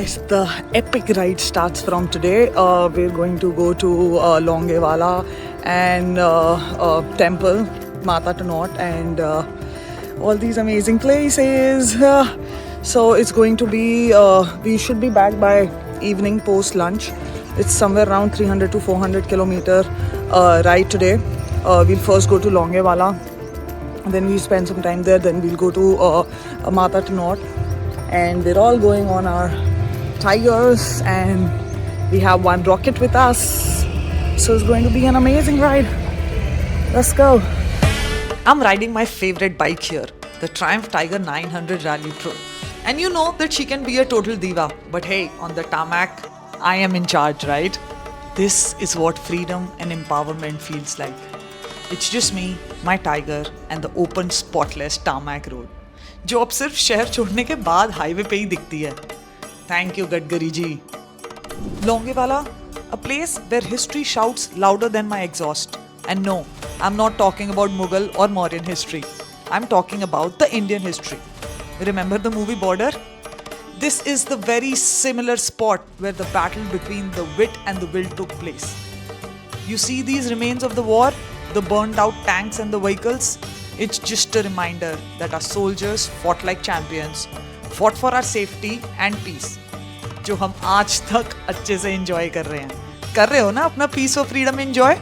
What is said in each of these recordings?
guys, the epic ride starts from today. We're going to go to Longewala and temple, Mata Tanot, and all these amazing places. So it's going to be, we should be back by evening post lunch. It's somewhere around 300 to 400 kilometer ride today. We'll first go to Longewala, then we'll spend some time there, then we'll go to Mata Tanot. And we're all going on our Tigers, and we have one rocket with us. So it's going to be an amazing ride. Let's go. I'm riding my favorite bike here, the Triumph Tiger 900 Rally Pro. And you know that she can be a total diva, but hey, on the tarmac, I am in charge, right? This is what freedom and empowerment feels like. It's just me, my Tiger, and the open, spotless tarmac road. जो अब सिर्फ शहर छोड़ने के बाद highway पे ही दिखती है. Thank you, Gadkari ji. Longewala, a place where history shouts louder than my exhaust. And no, I'm not talking about Mughal or Mauryan history. I'm talking about the Indian history. Remember the movie Border? This is the very similar spot where the battle between the wit and the will took place. You see these remains of the war, the burned out tanks and the vehicles? It's just a reminder that our soldiers fought like champions, fought for our safety and peace, जो हम आज तक अच्छे से enjoy कर रहे हैं. कर रहे हो ना अपना peace और freedom enjoy?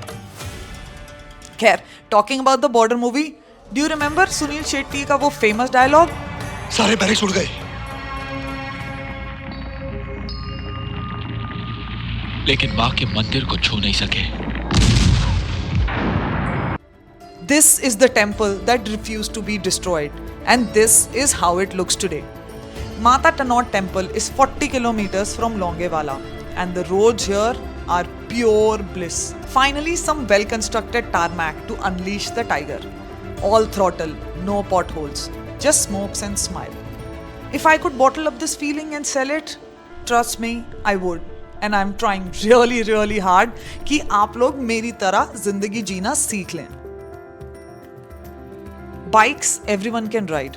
खैर, talking about the border movie, do you remember Sunil Shetty का वो famous dialogue? सारे बैरिक्स उड़ गए, लेकिन माँ के मंदिर को छू नहीं सके. This is the temple that refused to be destroyed, and this is how it looks today. Mata Tanot temple is 40 kilometers from Longewala, and the roads here are pure bliss. Finally, some well-constructed tarmac to unleash the tiger. All throttle, no potholes, just smokes and smile. If I could bottle up this feeling and sell it, trust me, I would. And I'm trying really, really hard कि आप लोग मेरी तरह जिंदगी जीना सीख लें. Bikes everyone can ride.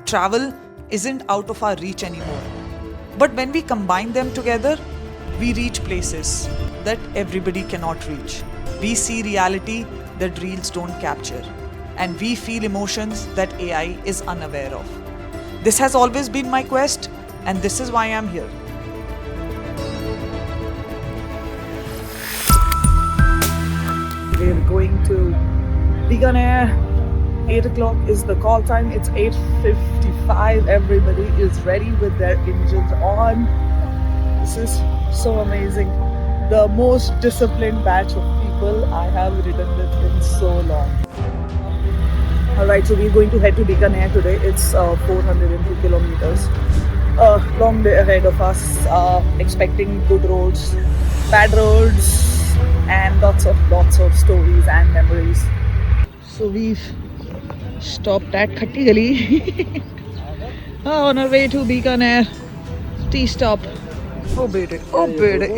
Travel isn't out of our reach anymore. But when we combine them together, we reach places that everybody cannot reach. We see reality that reels don't capture. And we feel emotions that AI is unaware of. This has always been my quest, and this is why I'm here. We're going to Bikaner. 8 o'clock is the call time. It's 8:55. Everybody is ready with their engines on. This is so amazing. The most disciplined batch of people I have ridden with in so long. Alright, so we're going to head to Bikaner today. It's 402 kilometers. Long day ahead of us. Expecting good roads, bad roads, and lots of stories and memories. So we've stopped at Khatti Gali on our way to Bikaner tea stop. Oh bete,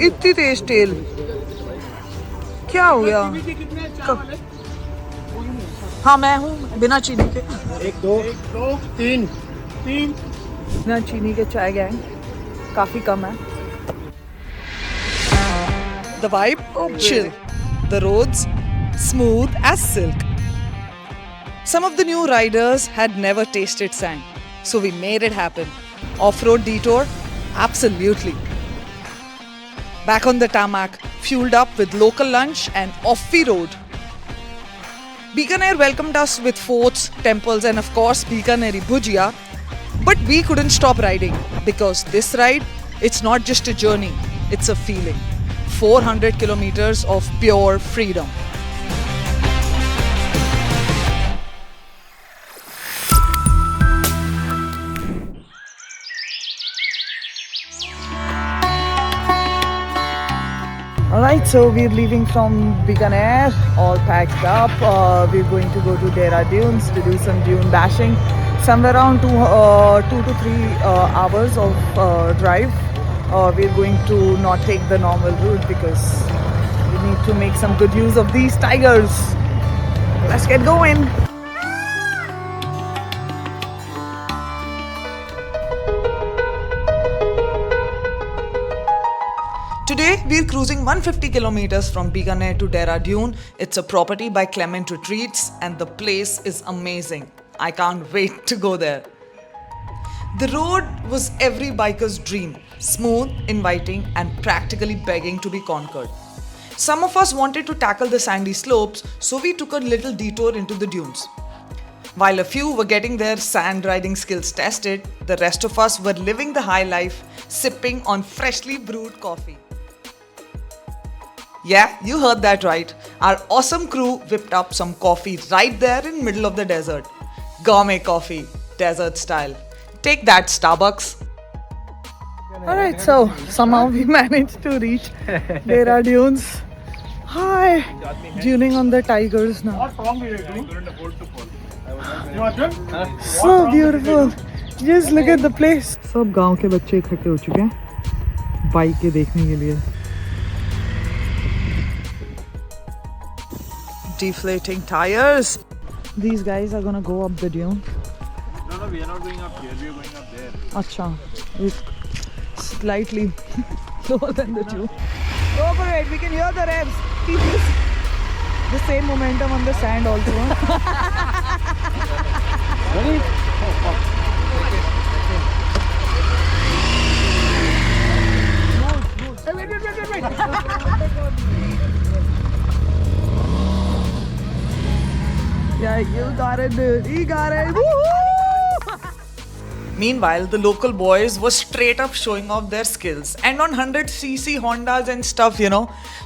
इतनी तेज तेल क्या हो गया? हाँ मैं हूँ बिना चीनी के. 1 2 3 बिना चीनी के चाय गैंग काफी कम है. The vibe, chill. The roads, smooth as silk. Some of the new riders had never tasted sand, so we made it happen. Off-road detour? Absolutely. Back on the tarmac, fueled up with local lunch and off we rode. Bikaner welcomed us with forts, temples and of course Bikaneri bhujia. But we couldn't stop riding because this ride, it's not just a journey, it's a feeling. 400 kilometers of pure freedom. Alright, so we're leaving from Bikaner, all packed up. We're going to go to Dehra Dunes to do some dune bashing. Somewhere around 2 to 3 hours of drive. We're going to not take the normal route because we need to make some good use of these tigers. Let's get going. we're cruising 150 kilometers from Bikaner to Dehradun. It's a property by Clement Retreats and the place is amazing. I can't wait to go there. The road was every biker's dream, smooth, inviting, and practically begging to be conquered. Some of us wanted to tackle the sandy slopes, so we took a little detour into the dunes. While a few were getting their sand riding skills tested, the rest of us were living the high life, sipping on freshly brewed coffee. Yeah, you heard that right. Our awesome crew whipped up some coffee right there in middle of the desert. Gourmet coffee, desert style. Take that, Starbucks. Alright, so somehow we managed to reach Dehra Dunes. Hi! Duning on the tigers now. So beautiful. Just look at the place. सब गांव के बच्चे इकट्ठे हो चुके हैं bike के देखने के लिए. Deflating tires. These guys are gonna go up the dune. No, we are not going up here. We are going up there. Acha, it's slightly lower than the dune. Go for it. We can hear the revs. Keep this. The same momentum on the sand also. Ready? Yeah, you got it, dude. You got it. Woo-hoo! Meanwhile, the local boys were straight up showing off their skills and on 100cc Hondas and stuff,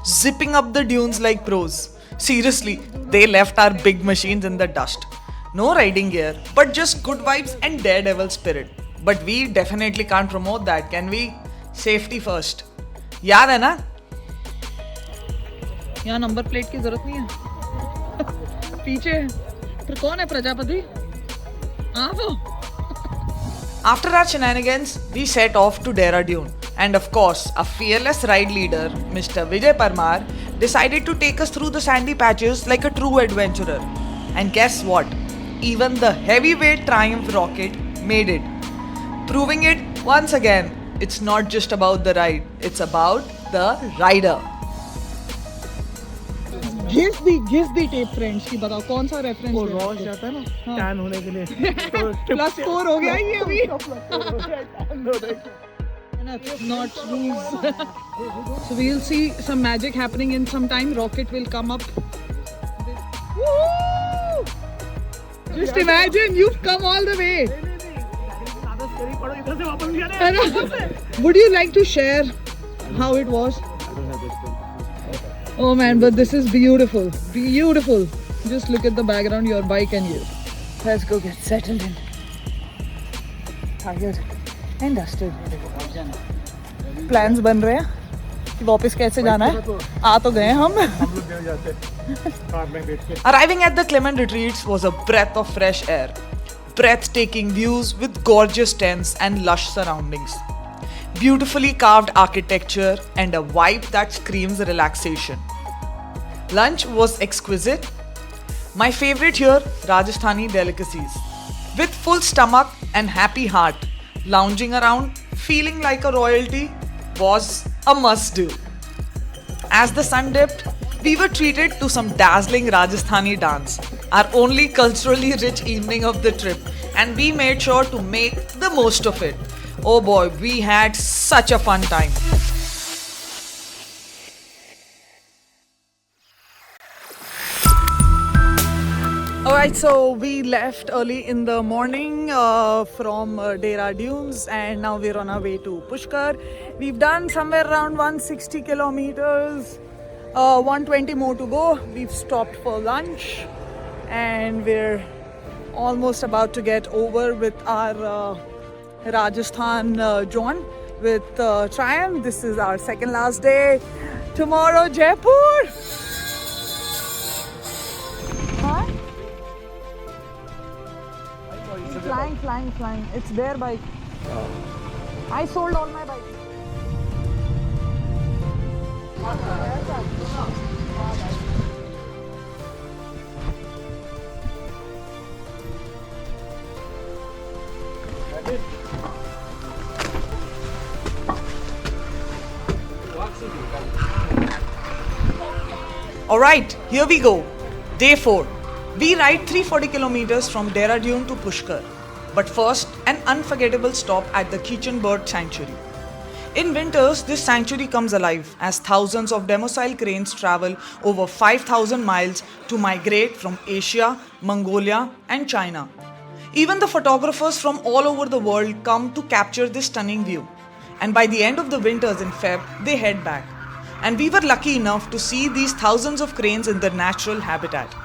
zipping up the dunes like pros. Seriously, they left our big machines in the dust. No riding gear, but just good vibes and daredevil spirit. But we definitely can't promote that, can we? Safety first. याद है ना? यहाँ number plate की जरूरत नहीं है. पीछे फिर कौन है प्रजापति? वो. After our shenanigans, we set off to Dehradun. And of course, our fearless ride leader, Mr. Vijay Parmar, decided to take us through the sandy patches like a true adventurer. And guess what? Even the heavyweight Triumph Rocket made it. Proving it once again, it's not just about the ride, it's about the rider. Give the tape friends की बताओ कौन सा reference वो Ross जाता है ना tan होने के लिए +4 हो गया ये अभी not lose. So we'll see some magic happening in some time. Rocket will come up. Woo! Just imagine you've come all the way. Would you like to share how it was? Oh man, but this is beautiful. Beautiful. Just look at the background, your bike and you. Let's go get settled in. Tired and dusted. Plans बन रहे हैं कि वापस कैसे जाना है. आ तो गए हम. Arriving at the Clement Retreats was a breath of fresh air. Breathtaking views with gorgeous tents and lush surroundings. Beautifully carved architecture and a vibe that screams relaxation. Lunch was exquisite. My favorite here, Rajasthani delicacies. With full stomach and happy heart, lounging around, feeling like a royalty was a must-do. As the sun dipped, we were treated to some dazzling Rajasthani dance, our only culturally rich evening of the trip, and we made sure to make the most of it. Oh boy, we had such a fun time. Alright, so we left early in the morning from Dehra Dunes and now we're on our way to Pushkar. We've done somewhere around 160 kilometers, 120 more to go. We've stopped for lunch and we're almost about to get over with our Rajasthan John with Triumph. This is our second last day. Tomorrow, Jaipur. Huh? Flying. It's their bike. I sold all my bikes. Alright, here we go. Day 4. We ride 340 kilometers from Dehradun to Pushkar. But first, an unforgettable stop at the Kitchen Bird Sanctuary. In winters, this sanctuary comes alive as thousands of domicile cranes travel over 5,000 miles to migrate from Asia, Mongolia, and China. Even the photographers from all over the world come to capture this stunning view. And by the end of the winters in Feb, they head back. And we were lucky enough to see these thousands of cranes in their natural habitat.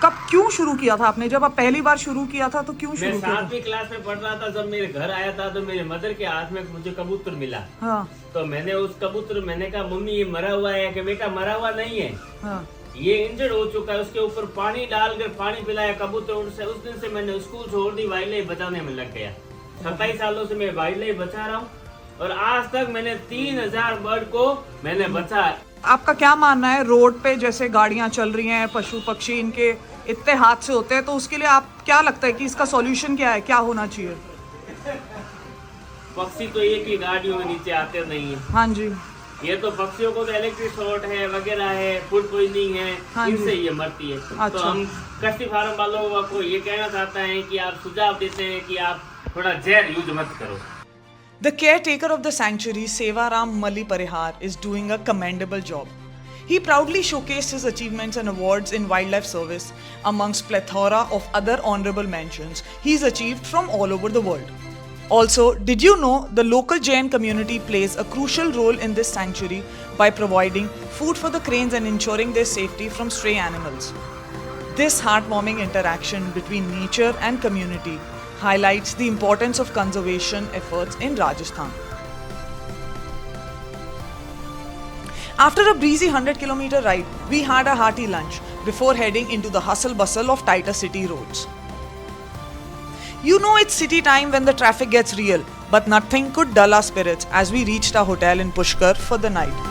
कब क्यों शुरू किया था आपने? जब आप पहली बार शुरू किया था तो क्यों शुरू किया? मैं 7वीं क्लास में पढ़ रहा था, जब मेरे घर आया था तो मेरे मदर के हाथ में मुझे कबूतर मिला। हाँ, तो मैंने उस कबूतर, मैंने कहा मम्मी ये मरा हुआ है, कि बेटा मरा हुआ नहीं है, हाँ, ये इंजर्ड हो चुका है। उसके ऊपर पानी डालकर पानी पिलाया कबूतर से। उस दिन से मैंने स्कूल छोड़ दी, वाइल्ड लाइफ बचाने में लग गया। 27 सालों से मैं वाइल्ड लाइफ बचा रहा हूँ और आज तक मैंने 3000 बर्ड को मैंने बचा। आपका क्या मानना है, रोड पे जैसे गाड़ियां चल रही हैं, पशु पक्षी इनके इतने हादसे होते हैं, तो उसके लिए आप क्या लगता है कि इसका सॉल्यूशन क्या है, क्या होना चाहिए? पक्षी तो एक ही गाड़ियों में नीचे आते नहीं है। हाँ जी, ये तो पक्षियों को तो इलेक्ट्रिक शॉर्ट है वगैरह है, फूड पॉइजनिंग है, हाँ जी। इनसे ये मरती है। अच्छा। तो हम कश्ती फार्म वालों को ये कहना चाहता है कि आप सुझाव देते हैं कि आप थोड़ा जहर यूज मत करो। The caretaker of the sanctuary, Sevaram Malli Parihar, is doing a commendable job. He proudly showcased his achievements and awards in wildlife service amongst plethora of other honorable mentions he's achieved from all over the world. Also, did you know the local Jain community plays a crucial role in this sanctuary by providing food for the cranes and ensuring their safety from stray animals? This heartwarming interaction between nature and community highlights the importance of conservation efforts in Rajasthan. After a breezy 100-kilometer ride, we had a hearty lunch before heading into the hustle bustle of tighter city roads. You know it's city time when the traffic gets real, but nothing could dull our spirits as we reached our hotel in Pushkar for the night.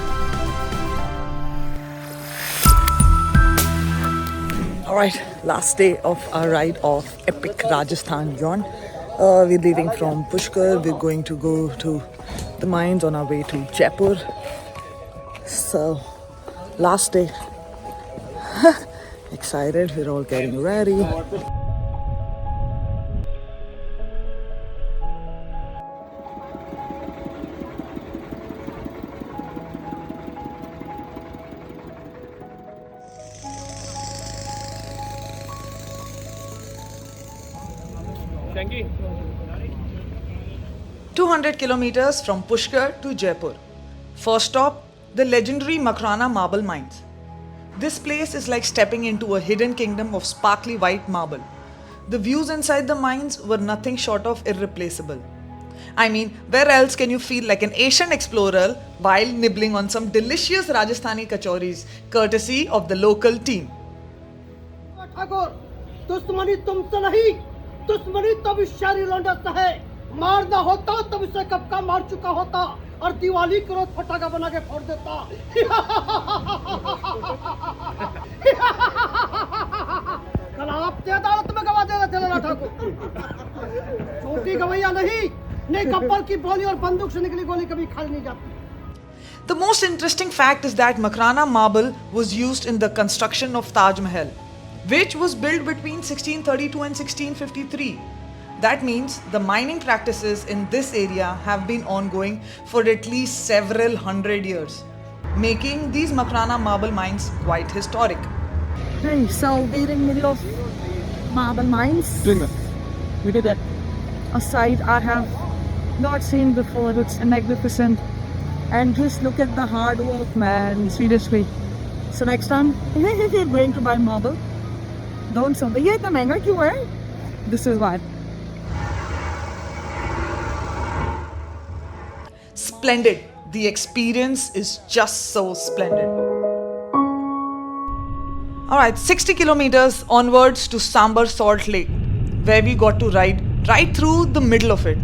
Alright, last day of our ride of epic Rajasthan yawn. We're leaving from Pushkar. We're going to go to the mines on our way to Jaipur. So, last day. Excited, we're all getting ready. Shanky. 200 kilometers from Pushkar to Jaipur. First stop, the legendary Makrana marble mines. This place is like stepping into a hidden kingdom of sparkly white marble. The views inside the mines were nothing short of irreplaceable. I mean, where else can you feel like an Asian explorer while nibbling on some delicious Rajasthani kachoris, courtesy of the local team? Thakur, दुश्मनी तुमसे नहीं, दुश्मनी तब इस शहरी लौंडा से है। मारना होता तब इसे कब का मार चुका होता और दिवाली को रोज फटाका बना के फोड़ देता। कल आपसे अदालत में गवा देना चलेगा ठाकुर। छोटी गवैया नहीं कप्पल की बोली और बंदूक से निकली गोली कभी खाली नहीं जाती। The most interesting fact is that Makrana marble was used in the construction of Taj Mahal, which was built between 1632 and 1653. That means the mining practices in this area have been ongoing for at least several hundred years, making these Makrana marble mines quite historic. Hey, so we're in the middle of marble mines. We did that. A sight I have not seen before. It's magnificent. And just look at the hard work, man. Seriously. So next time, if you're going to buy marble, don't say, "ये इतना महंगा क्यों है?" This is why. Splendid. The experience is just so splendid. Alright, 60 kilometers onwards to Sambar Salt Lake, where we got to ride right through the middle of it.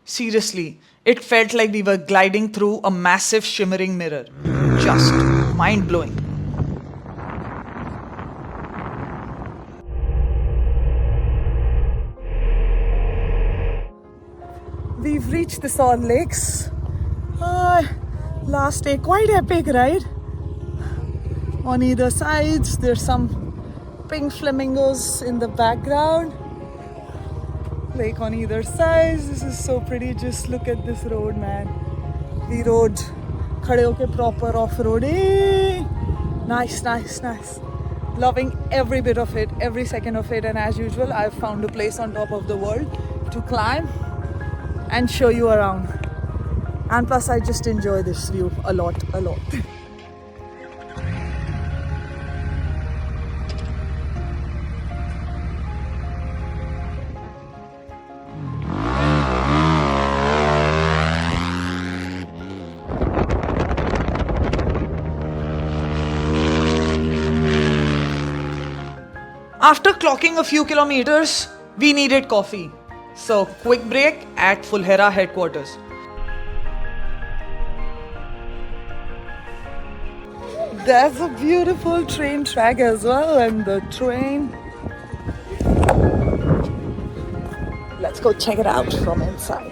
Seriously, it felt like we were gliding through a massive shimmering mirror. Just mind-blowing. We've reached the Salt Lakes. Last day, quite epic, right? On either sides, there's some pink flamingos in the background. Lake on either side. This is so pretty. Just look at this road, man. The road, khade hoke proper off-roading. Nice, nice, nice. Loving every bit of it, every second of it. And as usual, I've found a place on top of the world to climb and show you around. And plus, I just enjoy this view a lot, a lot. After clocking a few kilometers, we needed coffee. So, quick break at Fulhera headquarters. There's a beautiful train track as well, and the train. Let's go check it out from inside.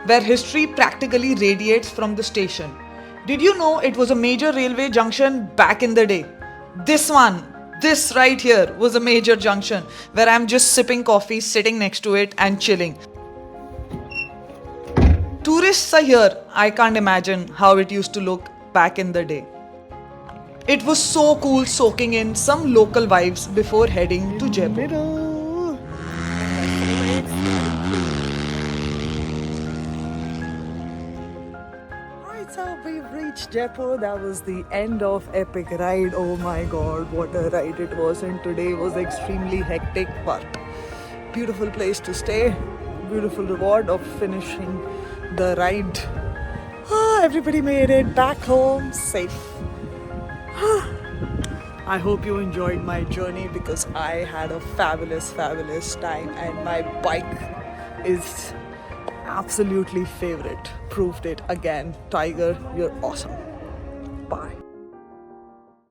Where history practically radiates from the station. Did you know it was a major railway junction back in the day? This right here was a major junction where I'm just sipping coffee, sitting next to it and chilling. Tourists are here. I can't imagine how it used to look back in the day. It was so cool soaking in some local vibes before heading to Jaipur. So we've reached Jaipur. That was the end of epic ride. Oh my god, what a ride it was. And today was extremely hectic, but beautiful place to stay. Beautiful reward of finishing the ride. Everybody made it back home safe. I hope you enjoyed my journey because I had a fabulous time, and my bike is absolutely favorite. Proved it again. Tiger, you're awesome. Bye.